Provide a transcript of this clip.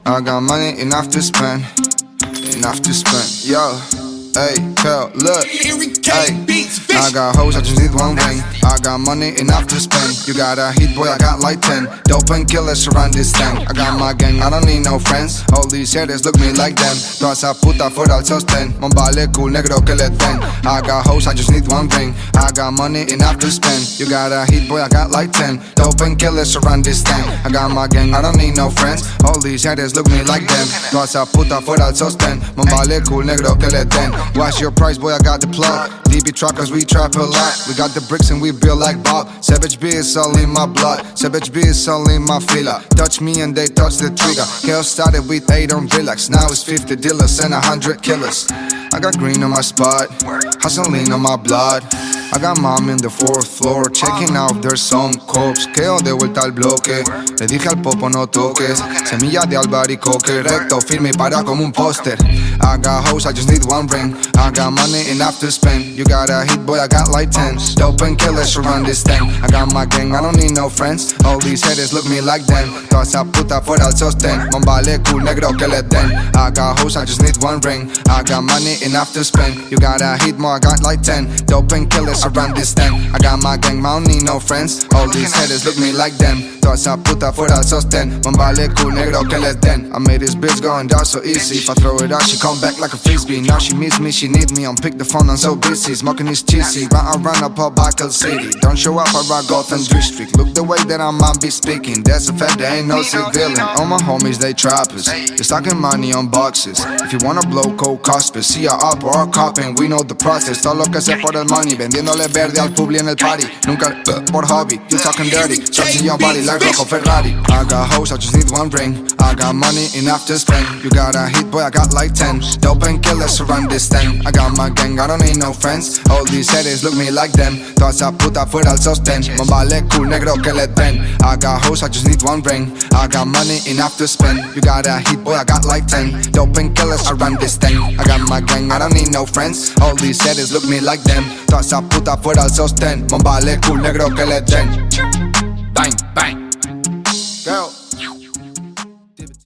I got money enough to spend, yo. Hey, girl, look, hey, I got hoes, I just need one ring. I got money enough to spend. You got a heat, boy, I got like 10 dope and killers around this thing. I got my gang, I don't need no friends. All these haters look me like them. Toda esa puta fuera al sostén. Mon vale cool, negro que le den. I got hoes, I just need one ring. I got money enough to spend. You got a heat, boy, I got like 10 dope and killers around this thing. I got my gang, I don't need no friends. All these haters look me like them. Toda esa puta fuera al sostén. Mon vale cool, negro que le den. Watch your price, boy, I got the plug. DB truckers, we trap a lot. We got the bricks and we build like Bob. Savage B is all in my blood. Savage B is all in my fila. Touch me and they touch the trigger. Chaos started with 8 on relax. Now it's 50 dealers and 100 killers. I got green on my spot, hustling on my blood. I got mom in the 4th floor, checking out if there's some cops. Quedo de vuelta al bloque, le dije al popo no toques. Semilla de albaricoque, recto, firme y para como un póster. I got hoes, I just need one ring. I got money enough to spend. You got a hit, boy, I got like 10 dope and killers around this thing. I got my gang, I don't need no friends. All these haters look me like them. Toda esa puta fuera al sostén. Mon vale cool, negro que le den. I got hoes, I just need one ring. I got money enough to spend. You got a hit, more, I got like 10 dope and killers around this thing. I got my gang, I don't need no friends. All these haters look me like them. Toda esa puta fuera al sostén. Mon vale cool, negro que le den. I made this bitch going down so easy. If I throw it out, she come back like a frisbee. Now she miss me, she need me. I'm pick the phone, I'm so busy. Smoking is cheesy, round up all Buckle City. Don't show up, I rock Gotham District. Look the way that I might be speaking. That's a fact, there ain't no civilian. All my homies, they trappers. They're stocking money on boxes. If you wanna blow cold cospers, see her up or copping, we know the process. Todo lo que sé por el money, vendiéndole verde al publi en el party. Nunca por hobby, you talking dirty. Touching your body like Rocco Ferrari. I got hoes, I just need one ring. I got money enough to spend. You got a hit, boy, I got like 10 dope and killers around this thing. I got my gang, I don't need no friends. All these haters look me like them. Toda esa puta fuera al sostén. Mon vale cool, negro que le den. I got hoes, I just need one ring. I got money enough to spend. You got a hit, boy, I got like 10 dope and killers around this thing. I got my gang, I don't need no friends. All these haters look me like them. Toda esa puta fuera al sostén. Mon vale cool, negro que le den.